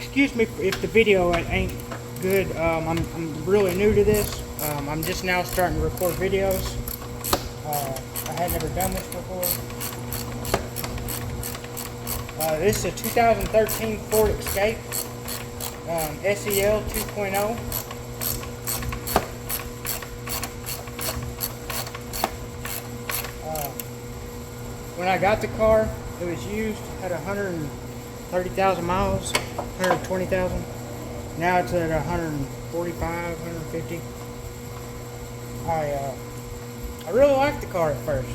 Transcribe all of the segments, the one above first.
excuse me if the video ain't good. I'm really new to this. I'm just now starting to record videos. I had never done this before. This is a 2013 Ford Escape SEL 2.0. When I got the car, it was used, had 130,000 miles, 120,000. Now it's at 145, 150. I really liked the car at first.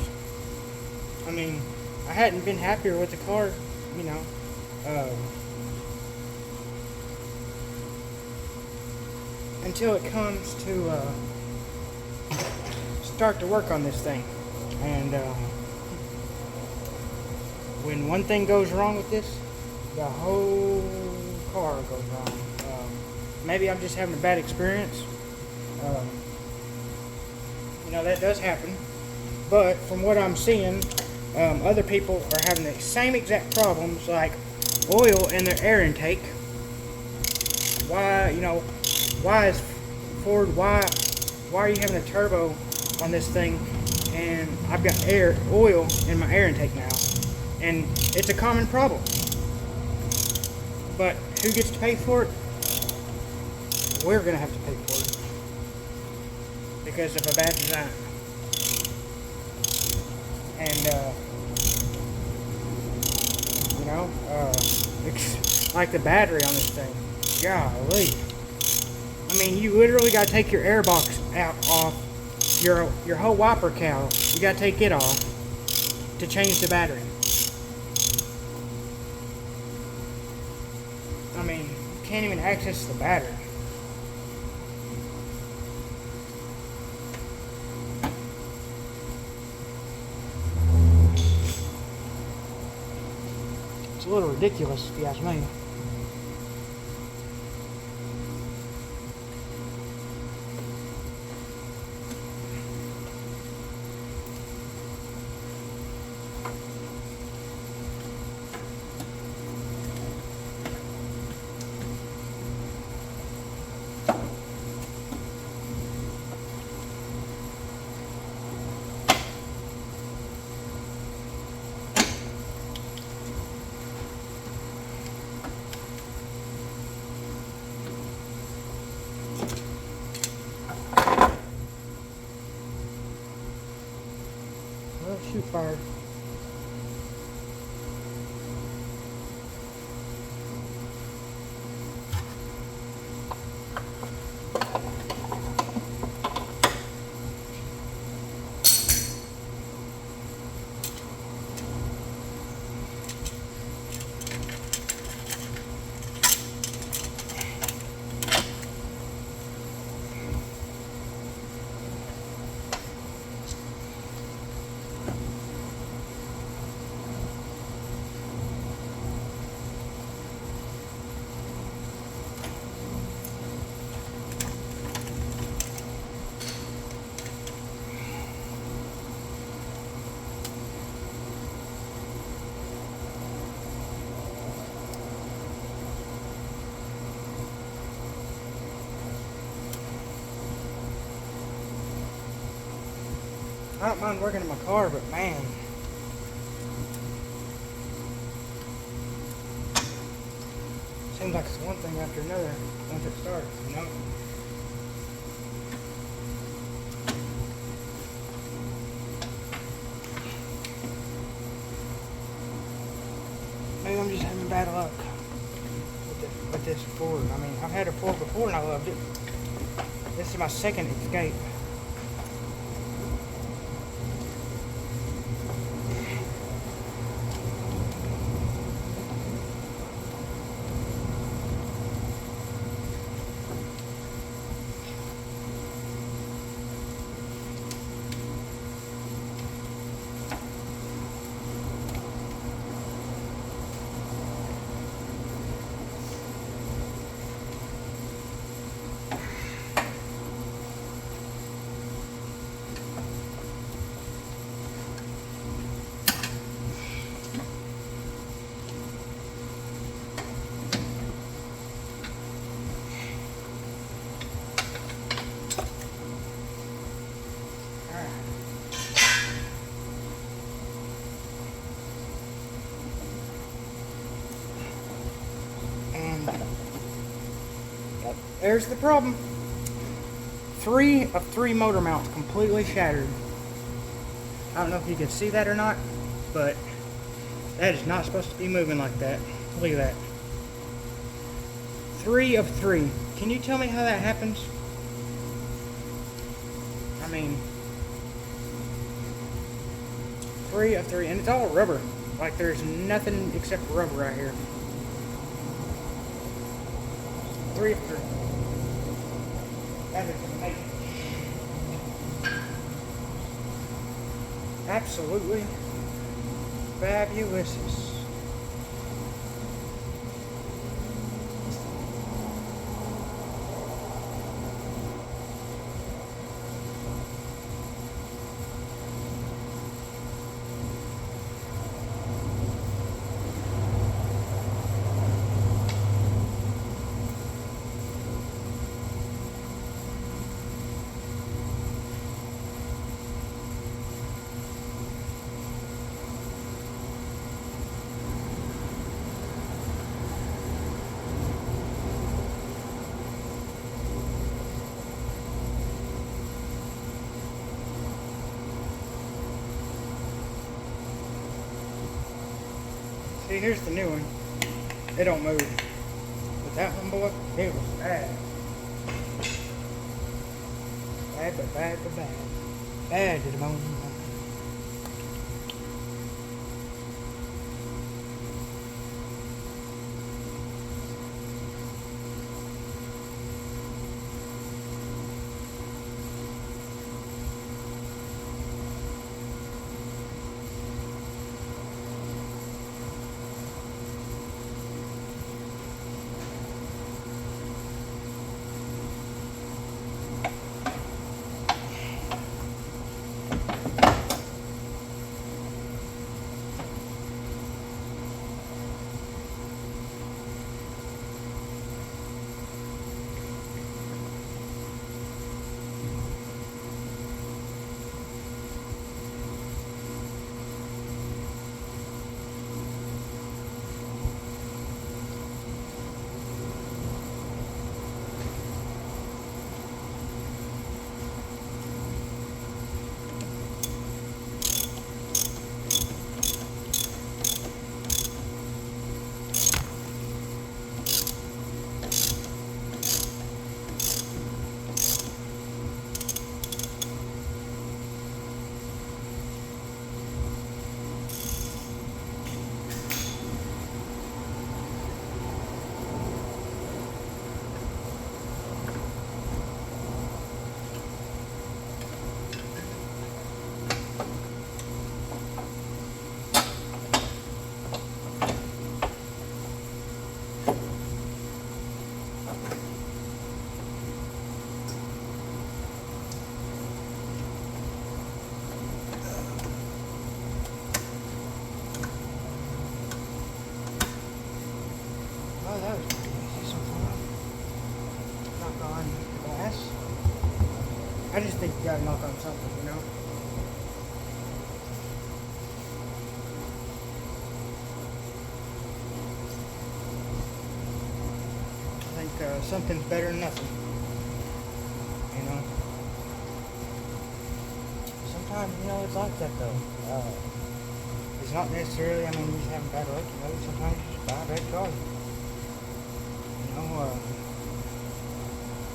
I mean, I hadn't been happier with the car, you know. Until it comes to start to work on this thing. And when one thing goes wrong with this, the whole car goes wrong. Maybe I'm just having a bad experience. You know, that does happen. But from what I'm seeing, other people are having the same exact problems, like oil in their air intake. Why, you know, why is Ford, why are you having a turbo on this thing and I've got oil in my air intake now? And it's a common problem. But who gets to pay for it? We're going to have to pay for it. Because of a bad design. And, you know, it's like the battery on this thing. Golly. I mean, you literally got to take your air box off, your whole wiper cowl. You got to take it off to change the battery. I mean, you can't even access the battery. It's a little ridiculous, if you ask me. Well, shoot fire. I don't mind working in my car, but man, seems like it's one thing after another once it starts, you know? Maybe I'm just having bad luck with this Ford. I mean, I've had a Ford before and I loved it. This is my second Escape. There's the problem. 3 of 3 motor mounts completely shattered. I don't know if you can see that or not, but that is not supposed to be moving like that. Look at that. 3 of 3. Can you tell me how that happens? I mean, 3 of 3, and it's all rubber. Like there's nothing except rubber right here. 3 of 3. That is amazing. Absolutely fabulous. See, here's the new one. It don't move. But that one, boy, it was bad. Bad, but bad, but bad. Bad to the bone. Oh, that was pretty easy so far. Knock on glass. I just think you gotta knock on something, you know? I think something's better than nothing. You know? Sometimes, you know, it's like that though. It's not necessarily, I mean, you just having bad luck, you know? Sometimes you just buy a bad car. You know,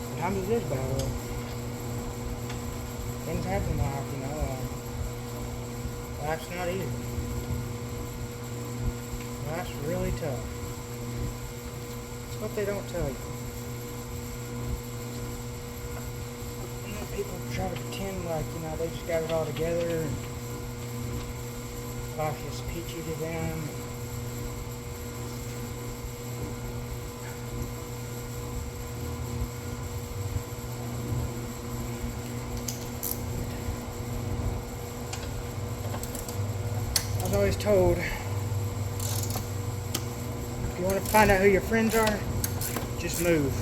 sometimes it is bad luck. Things happen in life, you know. Life's not easy. Life's really tough. It's what they don't tell you. You know, people try to pretend like, you know, they just got it all together and life's just peachy to them. I was always told, if you want to find out who your friends are, just move.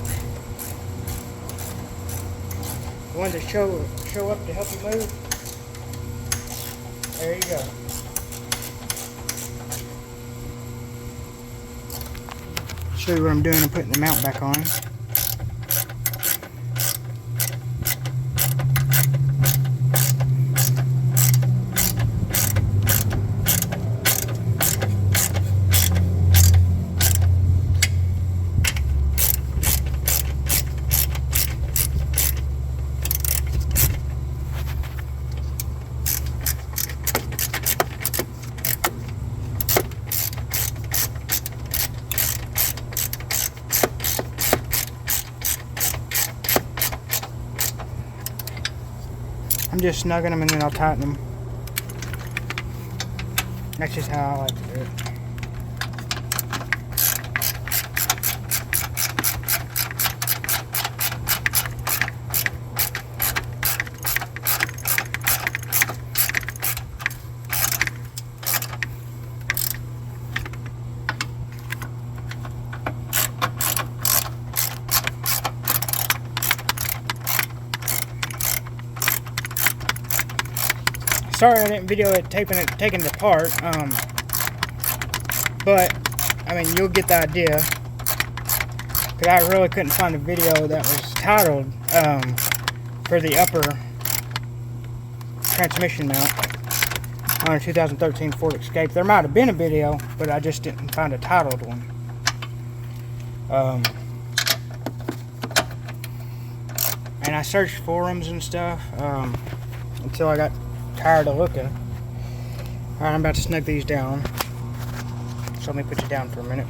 The ones that show up to help you move, there you go. Show you what I'm doing. I'm putting the mount back on. I'm just snugging them and then I'll tighten them. That's just how I like to do it. Sorry I didn't video it taking it apart, but I mean you'll get the idea. Because I really couldn't find a video that was titled for the upper transmission mount on a 2013 Ford Escape. There might have been a video, but I just didn't find a titled one. And I searched forums and stuff until I got tired of looking. Alright, I'm about to snug these down. So let me put you down for a minute.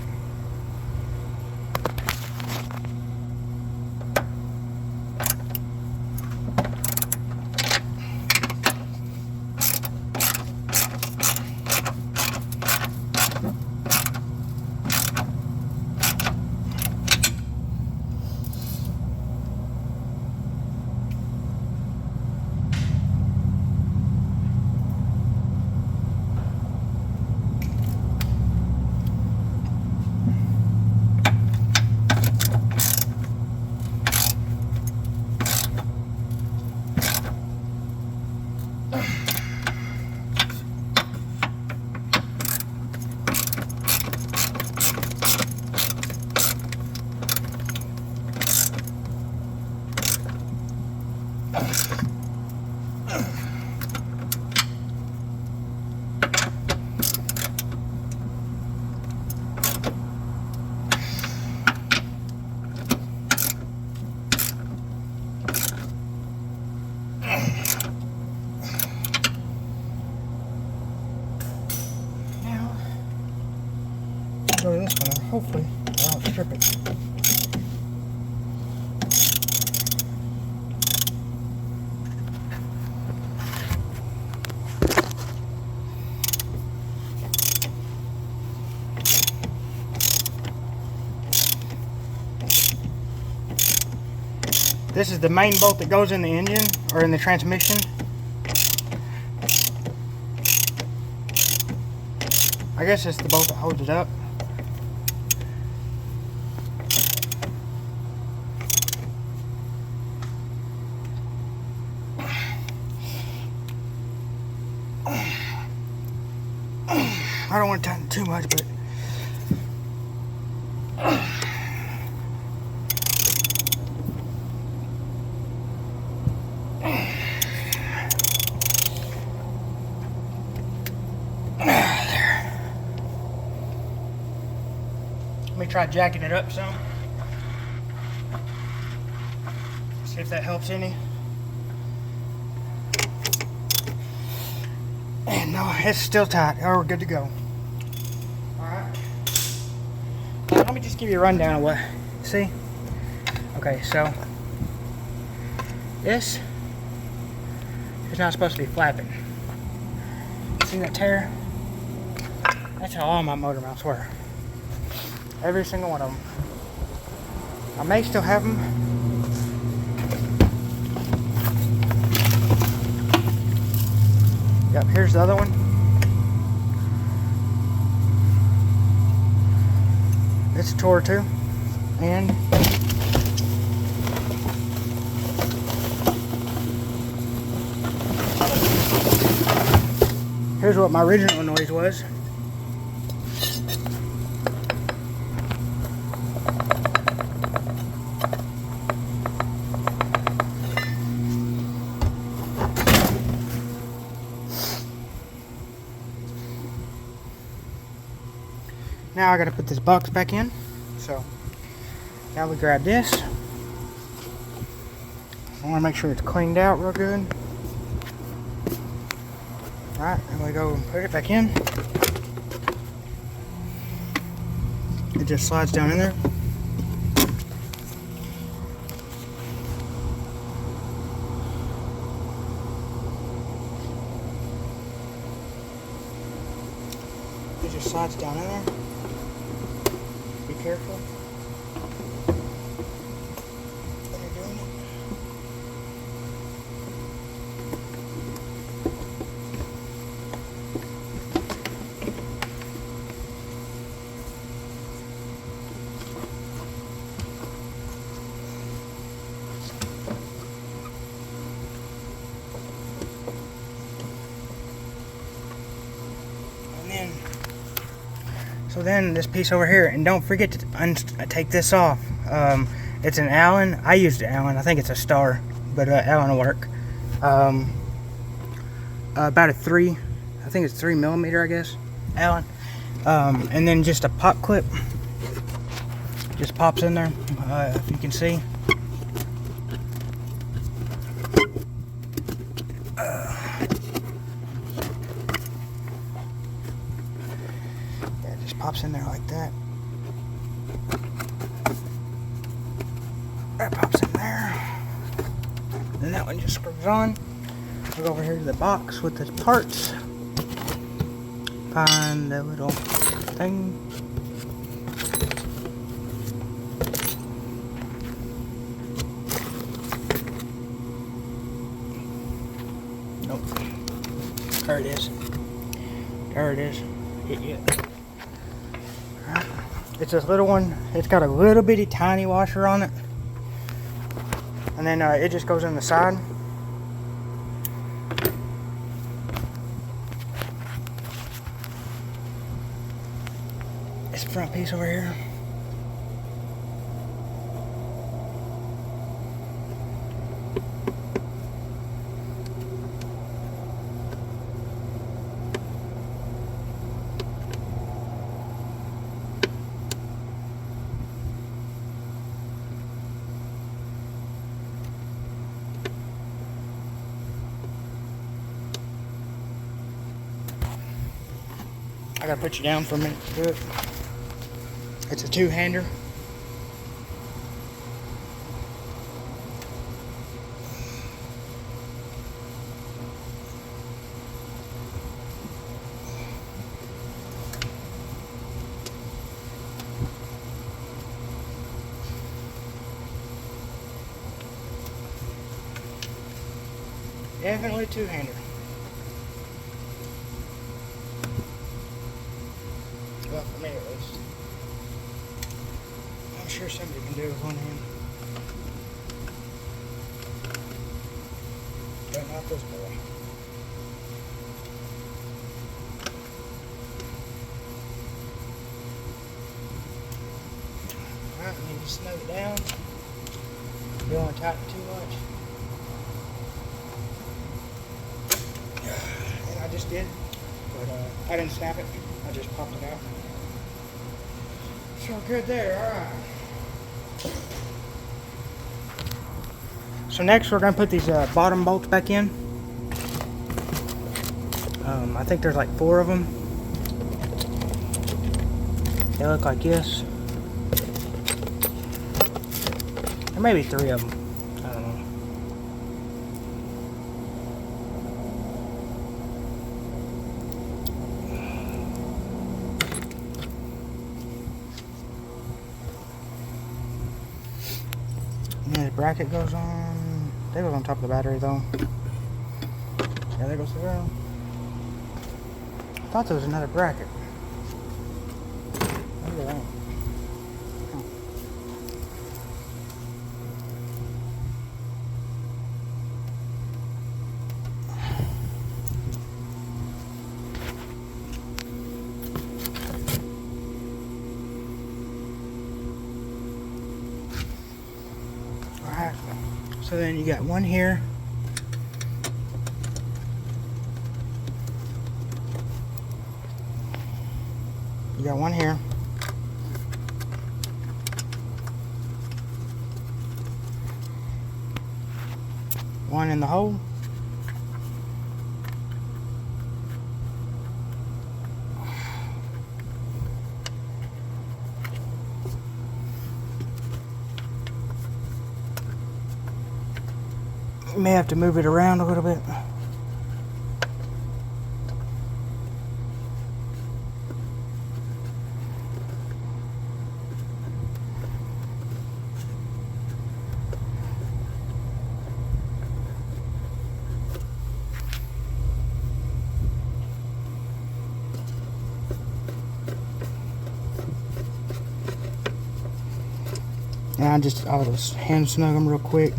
Go to this one, hopefully I won't strip it. This is the main bolt that goes in the engine or in the transmission. I guess it's the bolt that holds it up. I don't want to tighten too much, but let me try jacking it up some. See if that helps any. And no, it's still tight. Oh, we're good to go. Alright. Let me just give you a rundown of what. See? Okay, so this is not supposed to be flapping. See that tear? That's how all my motor mounts were. Every single one of them. I may still have them. Yep, here's the other one. It's tore too. And here's what my original noise was. Now I gotta put this box back in. So now we grab this. I wanna make sure it's cleaned out real good. Alright, then we go and put it back in. It just slides down in there. just slides down in there. Be careful when you're doing it. So then this piece over here, and don't forget to take this off. It's an Allen. I used an Allen. I think it's a Star, but Allen will work. About a 3, I think it's 3mm, I guess, Allen. And then just a pop clip. Just pops in there, if you can see. Pops in there like that. That pops in there. Then that one just screws on. We'll go over here to the box with the parts. Find the little thing. Nope. There it is. There it is. Yeah. It's this little one. It's got a little bitty tiny washer on it. And then it just goes in the side. This front piece over here. I gotta put you down for a minute to do it. It's a 2-hander. Definitely 2-hander. Well, for me at least. I'm sure somebody can do it with one hand. But not this boy. Alright, I need to snug it down. You don't want to tighten too much. And I just did. But I didn't snap it. I just popped it out. So good there, alright. So next we're going to put these bottom bolts back in. I think there's like 4 of them. They look like this. Or maybe 3 of them. I don't know. And then the bracket goes on. That goes on top of the battery though. Yeah, there goes the girl. I thought there was another bracket. Look at that. Alright, so then you got one here. You got one here. One in the hole. You may have to move it around a little bit. And I'll just hand snug them real quick.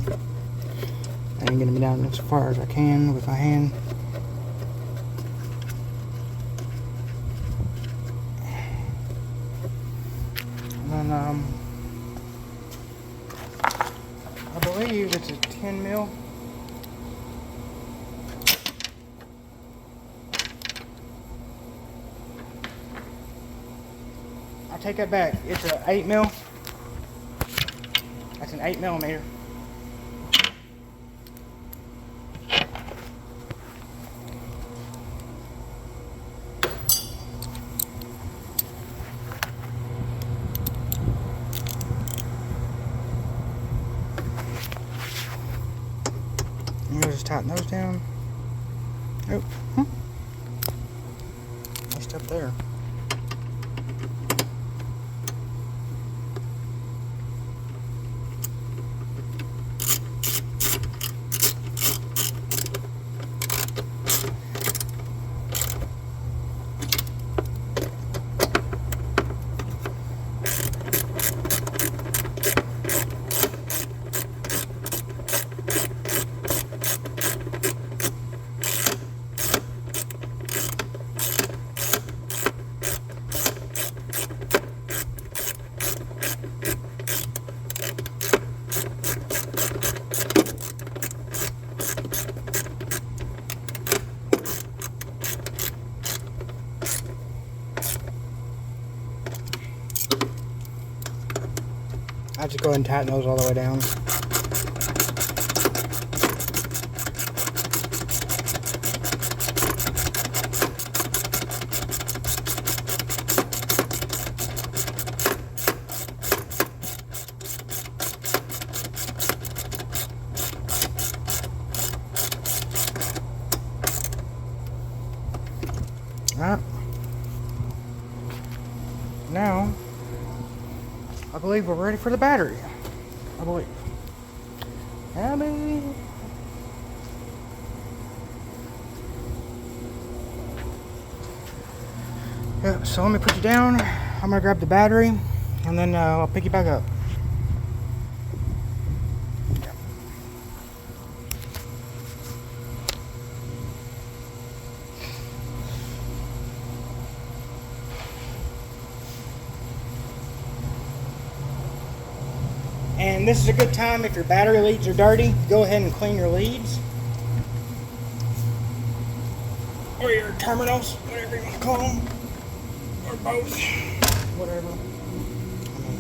I ain't gonna be down as far as I can with my hand. And then I believe it's a 10 mil. I take that back. It's a 8 mil. That's an 8 millimeter. And we'll just tighten those down. Oh, messed up there. I'll just go ahead and tighten those all the way down. Alright. Now, I believe we're ready for the battery. I believe. Yep, so let me put you down. I'm gonna grab the battery and then I'll pick you back up. And this is a good time, if your battery leads are dirty, go ahead and clean your leads. Or your terminals, whatever you want to call them. Or both. Whatever. I mean,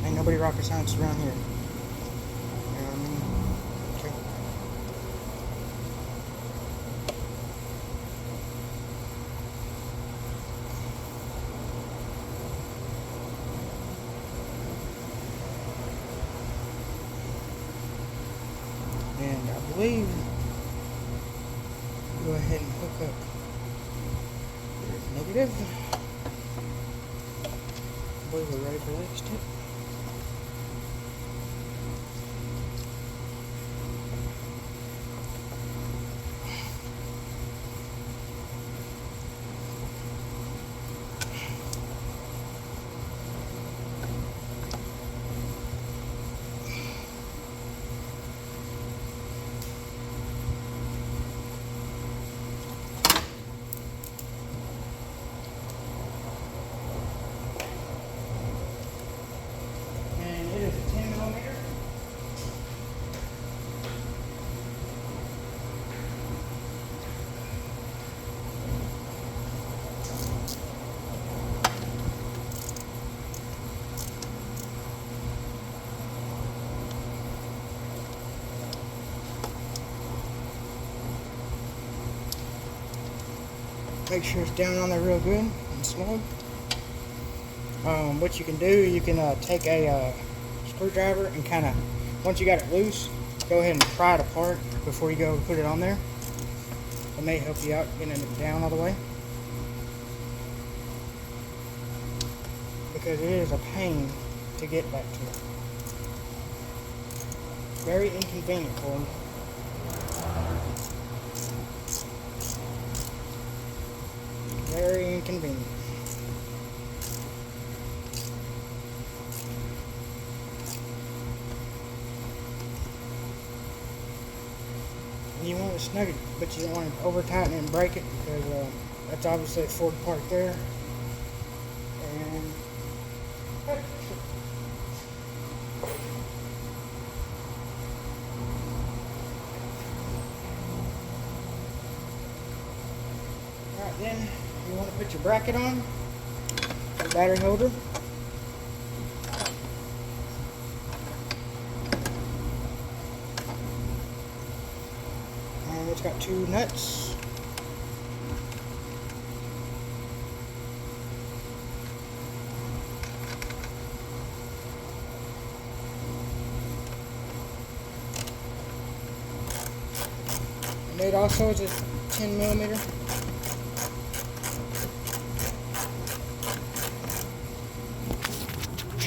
ain't nobody rocket science around here. You know what I mean? Okay. And I believe, go ahead and hook up your negative. I believe we're ready for the next step. Make sure it's down on there real good and snug. What you can do, you can take a screwdriver and kind of, once you got it loose, go ahead and pry it apart before you go put it on there. It may help you out getting it down all the way, because it is a pain to get back to it. Very inconvenient for me. Very inconvenient. And you want to snug it, but you don't want to over tighten it and break it because that's obviously a Ford part there. And alright, then you want to put your bracket on, the battery holder. And it's got 2 nuts. And it also is a 10 millimeter.